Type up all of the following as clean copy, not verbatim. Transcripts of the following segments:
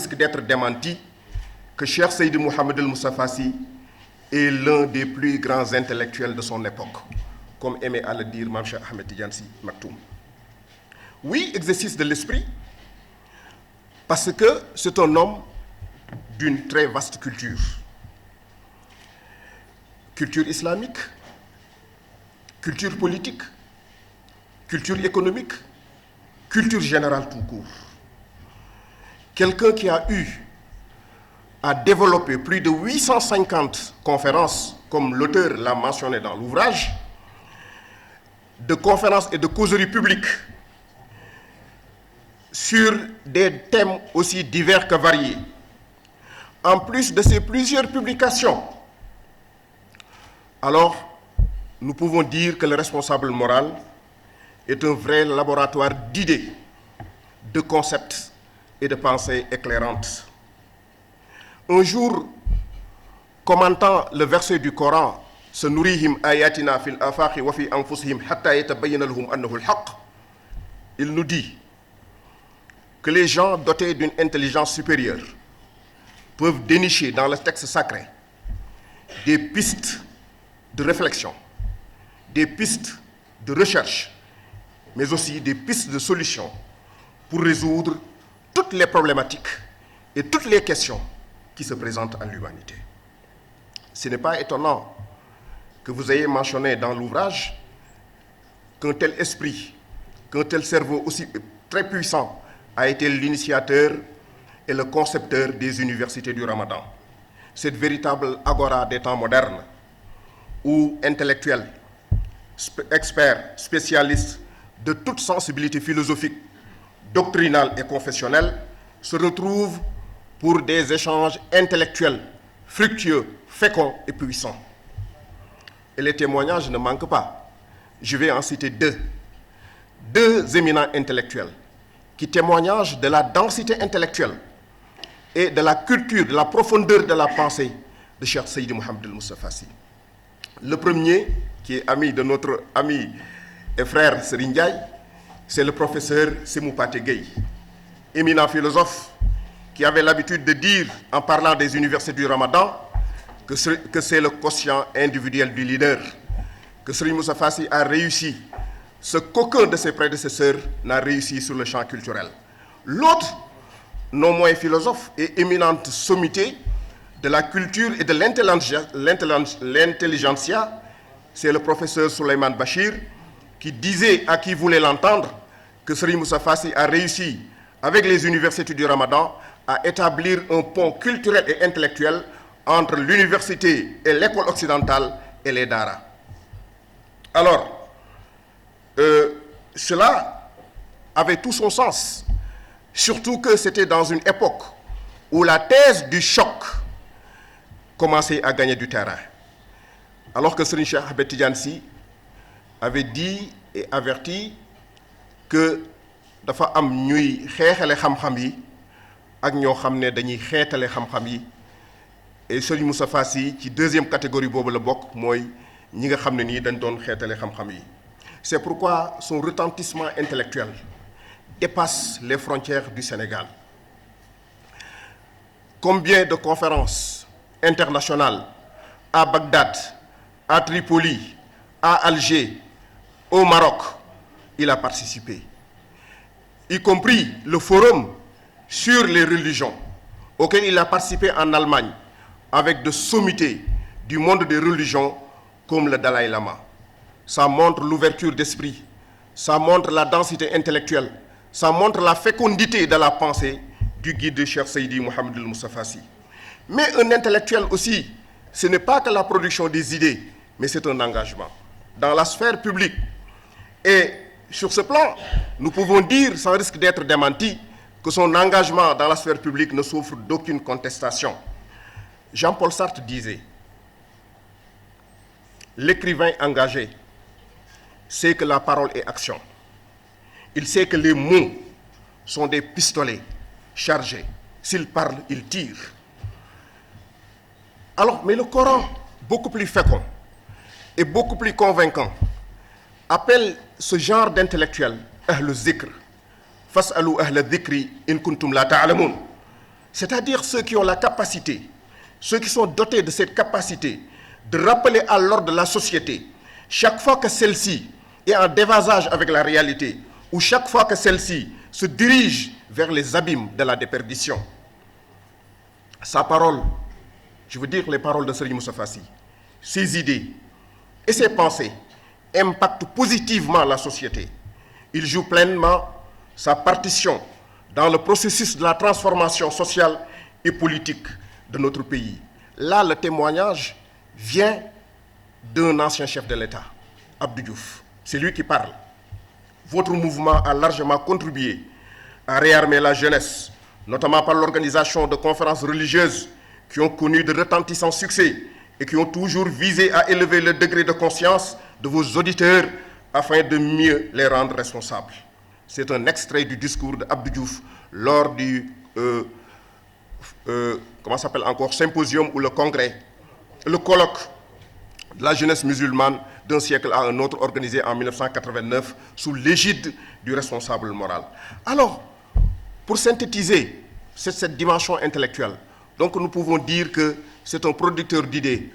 risque d'être démenti, que Cheikh Seydi Mouhamed El Moustapha Sy est l'un des plus grands intellectuels de son époque, comme aimait à le dire Mame Cheikh Ahmed Tidiane Sy Maktoum. Oui, exercice de l'esprit, parce que c'est un homme d'une très vaste culture. Culture islamique, culture politique, culture économique, culture générale tout court. Quelqu'un qui a eu à développer plus de 850 conférences, comme l'auteur l'a mentionné dans l'ouvrage, de conférences et de causeries publiques sur des thèmes aussi divers que variés. En plus de ces plusieurs publications, alors nous pouvons dire que le responsable moral est un vrai laboratoire d'idées, de concepts et de pensées éclairantes. Un jour, commentant le verset du Coran, Sanurihim ayatina fil afaqi wa fi anfusihim hatta yatabayyana lahum annahu al-haqq, il nous dit que les gens dotés d'une intelligence supérieure peuvent dénicher dans le texte sacré des pistes de réflexion, des pistes de recherche, mais aussi des pistes de solutions pour résoudre toutes les problématiques et toutes les questions qui se présentent à l'humanité. Ce n'est pas étonnant que vous ayez mentionné dans l'ouvrage qu'un tel esprit, qu'un tel cerveau aussi très puissant a été l'initiateur et le concepteur des universités du Ramadan. Cette véritable agora des temps modernes, où intellectuels, experts, spécialistes de toute sensibilité philosophique, doctrinale et confessionnelle se retrouvent pour des échanges intellectuels fructueux, féconds et puissants. Et les témoignages ne manquent pas. Je vais en citer deux éminents intellectuels qui témoignent de la densité intellectuelle et de la culture, de la profondeur de la pensée de Cheikh Seydi Mouhamed El Moustapha Sy. Le premier, qui est ami de notre ami et frère Serigne Ndiaye, c'est le professeur Sémou Pathé Gueye, éminent philosophe qui avait l'habitude de dire, en parlant des universités du Ramadan, que c'est le quotient individuel du leader, que Serigne Moustapha Sy a réussi ce qu'aucun de ses prédécesseurs n'a réussi sur le champ culturel. L'autre, non moins philosophe et éminente sommité de la culture et de l'intelligentsia, c'est le professeur Souleymane Bachir, qui disait à qui voulait l'entendre que Serigne Moustapha Sy a réussi, avec les universités du Ramadan, à établir un pont culturel et intellectuel entre l'université et l'école occidentale et les daras. Alors, cela avait tout son sens, surtout que c'était dans une époque où la thèse du choc commençait à gagner du terrain. Alors que Serigne Cheikh Ahmed Tidiane Sy avait dit et averti que dafa am ñuy xeexale xam-xam yi ak ñoo xam ne dañuy xeetale xam-xam yi, et Serigne Moustapha Sy ci deuxième catégorie boobu la bokk, mooy ñi nga xam ne nii dañ doon xeetale xam-xam yi. C'est pourquoi son retentissement intellectuel dépasse les frontières du Sénégal. Combien de conférences internationales à Bagdad, à Tripoli, à Alger, au Maroc, il a participé, y compris le forum sur les religions auquel il a participé en Allemagne avec de sommités du monde des religions comme le Dalai Lama. Ça montre l'ouverture d'esprit, ça montre la densité intellectuelle, ça montre la fécondité de la pensée du guide de Cheikh Seydi Mouhamed El Moustapha Sy. Mais un intellectuel aussi, ce n'est pas que la production des idées, mais c'est un engagement dans la sphère publique. Et sur ce plan, nous pouvons dire, sans risque d'être démenti, que son engagement dans la sphère publique ne souffre d'aucune contestation. Jean-Paul Sartre disait, l'écrivain engagé sait que la parole est action. Il sait que les mots sont des pistolets chargés. S'il parle, il tire. Alors, mais le Coran, beaucoup plus fécond et beaucoup plus convaincant, appelle ce genre d'intellectuel ahl zikr, fas'alu ahl dhikri in kuntum la ta'lamun. c'est-à-dire ceux qui ont la capacité, ceux qui sont dotés de cette capacité de rappeler à l'ordre de la société, chaque fois que celle-ci est en déphasage avec la réalité, ou chaque fois que celle-ci se dirige vers les abîmes de la déperdition. Sa parole, je veux dire les paroles de Serigne Moustapha Sy, ses idées et ses pensées impactent positivement la société. Il joue pleinement sa partition dans le processus de la transformation sociale et politique de notre pays. Là, le témoignage vient d'un ancien chef de l'État, Abdou Diouf. C'est lui qui parle. Votre mouvement a largement contribué à réarmer la jeunesse, notamment par l'organisation de conférences religieuses qui ont connu de retentissants succès et qui ont toujours visé à élever le degré de conscience de vos auditeurs afin de mieux les rendre responsables. C'est un extrait du discours d'Abdou Diouf lors du symposium ou le congrès, le colloque de la jeunesse musulmane d'un siècle à un autre organisé en 1989 sous l'égide du responsable moral. Alors, pour synthétiser cette dimension intellectuelle, donc nous pouvons dire que c'est un producteur d'idées,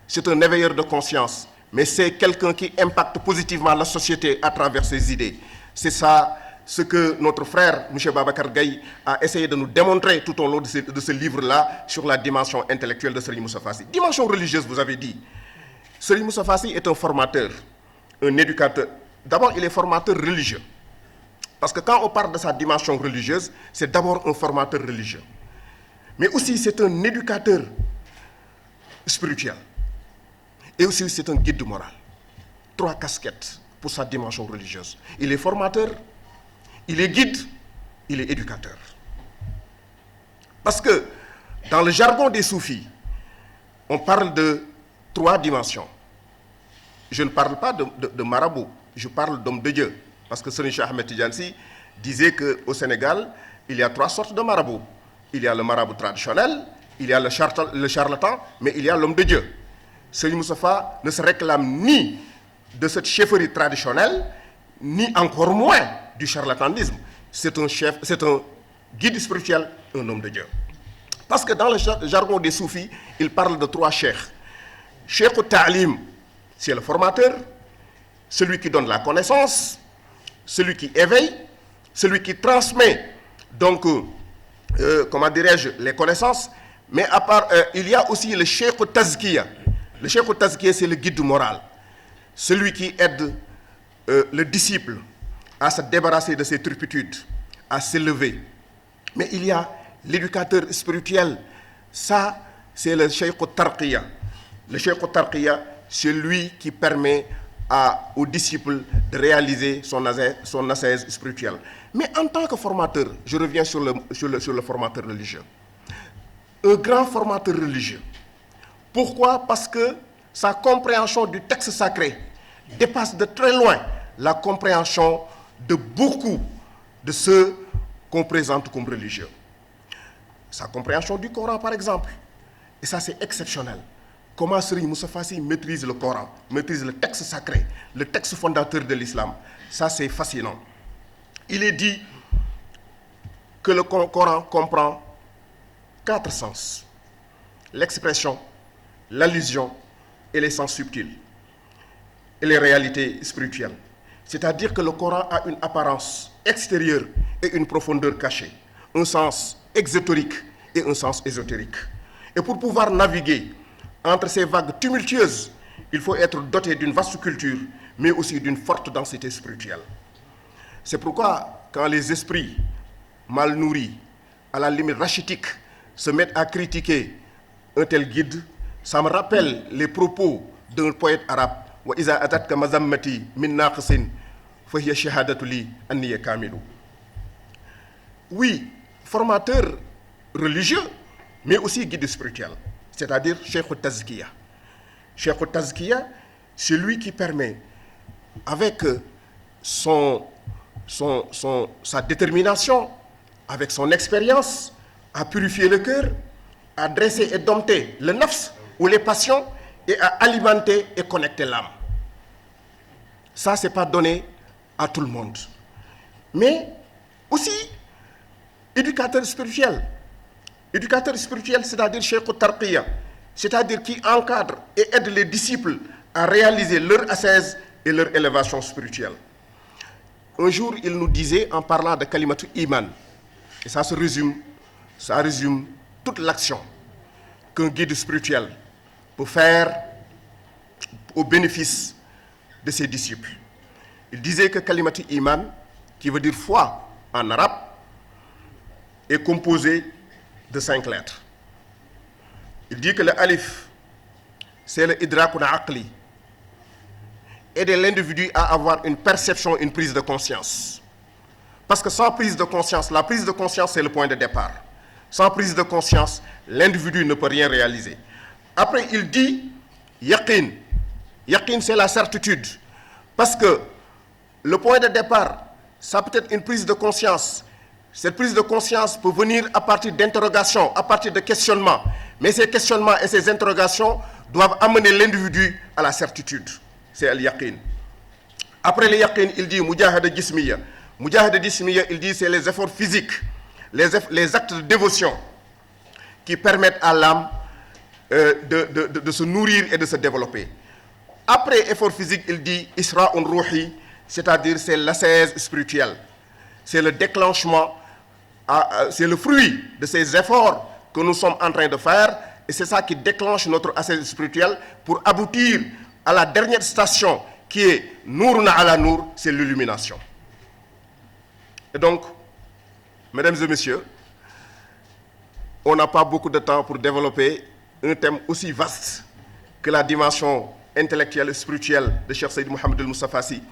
c'est un éveilleur de conscience, mais c'est quelqu'un qui impacte positivement la société à travers ses idées. C'est ça ce que notre frère, M. Babacar Gaye, a essayé de nous démontrer tout au long de ce livre-là sur la dimension intellectuelle de Serigne Moustapha Sy. Dimension religieuse, vous avez dit. Serigne Moustapha Sy est un formateur, un éducateur. D'abord, il est formateur religieux. Parce que quand on parle de sa dimension religieuse, c'est d'abord un formateur religieux. Mais aussi, c'est un éducateur spirituel. Et aussi, c'est un guide moral. 3 casquettes pour sa dimension religieuse. Il est formateur, il est guide, il est éducateur. Parce que dans le jargon des soufis, on parle de 3 dimensions. Je ne parle pas de marabout, je parle d'homme de Dieu. Parce que Serigne Cheikh Ahmed Tidiane Sy disait qu'au Sénégal, il y a 3 sortes de marabouts. Il y a le marabout traditionnel, il y a le charlatan, mais il y a l'homme de Dieu. Serigne Moustapha ne se réclame ni de cette chefferie traditionnelle, ni encore moins du charlatanisme. C'est un guide spirituel, un homme de Dieu. Parce que dans le jargon des soufis, il parle de 3 cheikhs. Cheikh Ta'lim, c'est le formateur, celui qui donne la connaissance, celui qui éveille, celui qui transmet, donc, les connaissances. Mais à part, il y a aussi le Cheikh Tazkiya. Le Cheikh Tazkiya, c'est le guide moral. Celui qui aide le disciple à se débarrasser de ses turpitudes, à s'élever. Mais il y a l'éducateur spirituel. Ça, c'est le Cheikh Tarqiya. Le Cheikh Tarqiya, c'est lui qui permet aux disciples de réaliser son ascèse spirituelle. Mais en tant que formateur, je reviens sur le formateur religieux. Un grand formateur religieux. Pourquoi? Parce que sa compréhension du texte sacré dépasse de très loin la compréhension de beaucoup de ceux qu'on présente comme religieux. Sa compréhension du Coran, par exemple. Et ça, c'est exceptionnel. Comment Serigne Moustapha Sy maîtrise le Coran, maîtrise le texte sacré, le texte fondateur de l'islam. Ça, c'est fascinant. Il est dit que le Coran comprend 4 sens. L'expression, l'allusion et les sens subtils. Et les réalités spirituelles. C'est-à-dire que le Coran a une apparence extérieure et une profondeur cachée. Un sens exotérique et un sens ésotérique. Et pour pouvoir naviguer entre ces vagues tumultueuses, il faut être doté d'une vaste culture, mais aussi d'une forte densité spirituelle. C'est pourquoi, quand les esprits mal nourris, à la limite rachitique, se mettent à critiquer un tel guide, ça me rappelle les propos d'un poète arabe. Wa iza atatka mazammati min naqisin fa hiya shahadatu li anni kamilu. Oui, formateur religieux, mais aussi guide spirituel, c'est-à-dire Cheikh Tazkiya. Cheikh Tazkiya, c'est lui qui permet, avec sa détermination, avec son expérience, à purifier le cœur, à dresser et dompter le nafs ou les passions et à alimenter et connecter l'âme. Ça, ce n'est pas donné à tout le monde. Mais aussi, éducateur spirituel. Éducateur spirituel, c'est-à-dire Cheikh Tarqiya, c'est-à-dire qui encadre et aide les disciples à réaliser leur ascèse et leur élévation spirituelle. Un jour, il nous disait, en parlant de Kalimatu Iman, et ça résume toute l'action qu'un guide spirituel peut faire au bénéfice de ses disciples. Il disait que Kalimatu Iman, qui veut dire foi en arabe, est composé de 5 lettres. Il dit que le alif, c'est le idrakun aqli, aider l'individu à avoir une perception, une prise de conscience. Parce que sans prise de conscience, la prise de conscience c'est le point de départ. Sans prise de conscience, l'individu ne peut rien réaliser. Après, il dit yaqin. Yaqin, c'est la certitude. Parce que le point de départ, ça peut être une prise de conscience. Cette prise de conscience peut venir à partir d'interrogations, à partir de questionnements. Mais ces questionnements et ces interrogations doivent amener l'individu à la certitude. C'est al-yaqin. Après le yaqin, il dit mujahada jismiya. Mujahada jismiya, il dit c'est les efforts physiques, les actes de dévotion qui permettent à l'âme de se nourrir et de se développer. Après effort physique, il dit isra'un ruhi, c'est-à-dire c'est l'ascèse spirituelle. C'est le déclenchement, c'est le fruit de ces efforts que nous sommes en train de faire, et c'est ça qui déclenche notre ascèse spirituelle pour aboutir à la dernière station qui est Nourna ala Nour, c'est l'illumination. Et donc, mesdames et messieurs, on n'a pas beaucoup de temps pour développer un thème aussi vaste que la dimension intellectuelle et spirituelle de Cheikh Seydi Mouhamed El Moustapha Sy.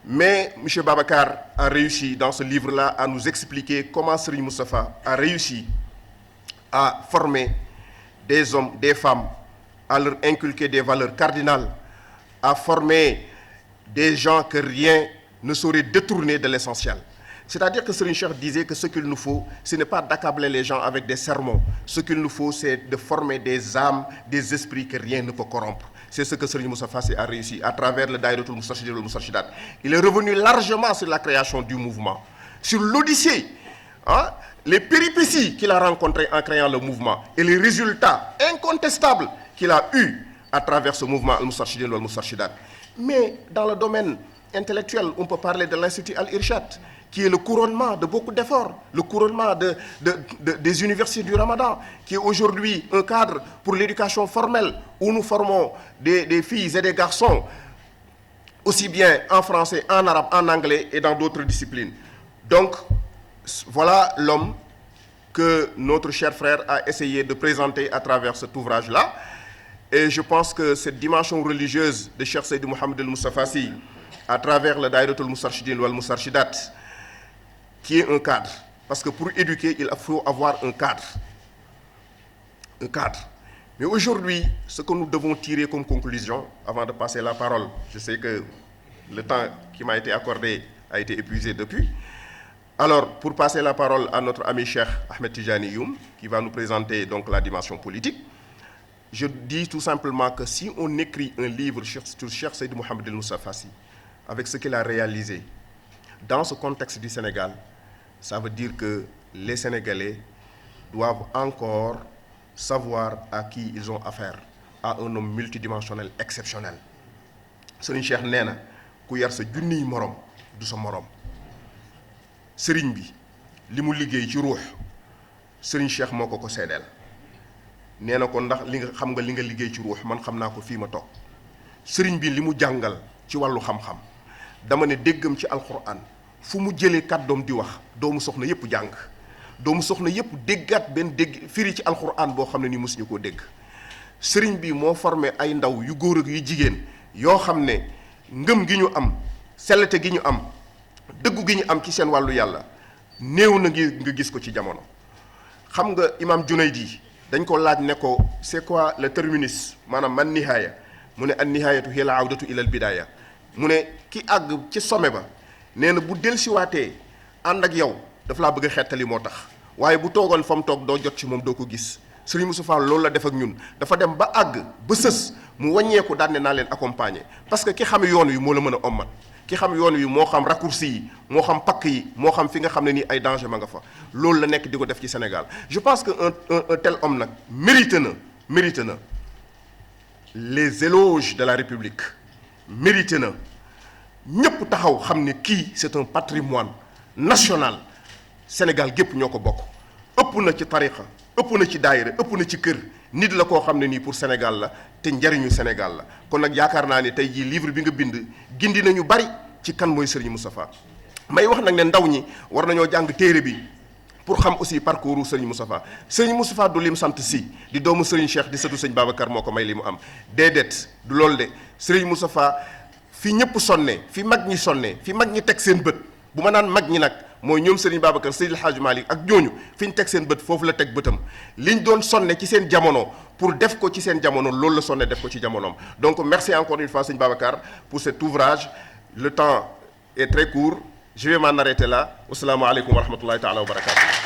Mais M. Babacar a réussi dans ce livre-là à nous expliquer comment Serigne Moustapha a réussi à former des hommes, des femmes, à leur inculquer des valeurs cardinales, à former des gens que rien ne saurait détourner de l'essentiel. C'est-à-dire que Serigne Cheikh disait que ce qu'il nous faut, ce n'est pas d'accabler les gens avec des sermons. Ce qu'il nous faut, c'est de former des âmes, des esprits que rien ne peut corrompre. C'est ce que Serigne Moustapha Sy a réussi à travers le Daïratul Moustarchidine wal Moustarchidat. Il est revenu largement sur la création du mouvement, sur l'Odyssée, les péripéties qu'il a rencontrées en créant le mouvement et les résultats incontestables qu'il a eus à travers ce mouvement Al-Moustarchidine wal Moustarchidat. Mais dans le domaine intellectuel, on peut parler de l'Institut Al-Irshad, qui est le couronnement de beaucoup d'efforts, le couronnement des universités du Ramadan, qui est aujourd'hui un cadre pour l'éducation formelle, où nous formons des filles et des garçons, aussi bien en français, en arabe, en anglais et dans d'autres disciplines. Donc, voilà l'homme que notre cher frère a essayé de présenter à travers cet ouvrage-là. Et je pense que cette dimension religieuse de Cheikh Seydi Mouhamed El Moustapha Sy, à travers le Daïratul Moustarchidine wal Moustarchidat, qui est un cadre. Parce que pour éduquer, il faut avoir un cadre. Un cadre. Mais aujourd'hui, ce que nous devons tirer comme conclusion, avant de passer la parole, je sais que le temps qui m'a été accordé a été épuisé depuis. Alors, pour passer la parole à notre ami Cheikh Ahmed Tijani Youm, qui va nous présenter donc la dimension politique, je dis tout simplement que si on écrit un livre sur Cheikh Seydi Mouhamed El Moustapha Sy, avec ce qu'il a réalisé, dans ce contexte du Sénégal, ça veut dire que les Sénégalais doivent encore savoir à qui ils ont affaire, à un homme multidimensionnel exceptionnel. Serigne Cheikh nee na ku yar sa junniy morom du sa morom. Serigne bi li mu liggéey ci ruux Serigne Cheikh moo ko seedeel. Nee na ko ndax li nga liggéey ci ruux man xam naa ko fii ma toog. Serigne bi li mu jàngal ci wàllu xam-xam dama ne déggam ci alquran fu mu jëlee kàddoom di wax doomu soxna yépp jàng doomu soxna yépp déggaat benn dégg firi ci alquran boo xam ne ni mësuñu koo dégg. Serigne bi moo formé ay ndaw yu góor ak yu jigéen yoo xam ne ngëm gi ñu am sellete gi ñu am dëggu gi ñu am ci seen wàllu yàlla néew na nga gis ko ci jamono. xam nga imam Junaydi dañ ko laaj ne ko c'est quoi le terminus maanaam man nihaaya mu ne an nihaayatu hiya al awdatu ila al bidaaya mu ne ki àgg ci sommet ba nee na bu dellusiwaatee ànd ak yow daf laa bëgg a xettali moo tax waaye bu toogoon fa mu toog doo jot ci moom doo ko gis. Serigne Moustapha loolu la def ak ñun dafa dem ba àgg ba sës mu wàññeeku daan ne naa leen accompagner parce que ki xam yoon wi moo la mën a ommat ki xam yoon wi moo xam raccourci yi moo xam pakk yi moo xam fi nga xam ne nii ay danger ma nga fa loolu la nekk di ko def ci Sénégal je pense que un tel homme nag mérite na les éloges de la République mérite na ñëpp taxaw xam ne kii c'est un patrimoine national Sénégal gépp ñoo ko bokk ëpp na ci tariqa ëpp na ci daayira ëpp na ci kër nit la koo xam ne nii pour Sénégal la te njariñu Sénégal la kon nag yaakaar naa ni tey jii livre bi nga bind gindi nañu bari ci kan mooy Serigne Moustapha may wax nag ne ndaw ñi war nañoo jàng téere bi pour xam aussi parcours Serigne Moustapha du lim sant si di doomu Serigne Cheikh di sëtu Serigne Babacar moo ko may li mu am déedéet du loolu de Serigne Moustapha fi ñëpp sonne fi mag ñi sonne fi mag ñi teg seen bët bu ma naan mag ñi nag mooy ñoom Serigne Babacar Seydil Hadji Malick ak ñooñu fi ñu teg seen bët foofu la teg bëtam liñ doon sonne ci seen jamono pour def ko ci seen jamono loolu la sonne def ko ci jamonoom donc merci encore une fois Serigne Babacar pour cet ouvrage le temps est très court je vais m'en arrêter là wassalaamu aleykum wa rahmatullahi taala wa barakatuh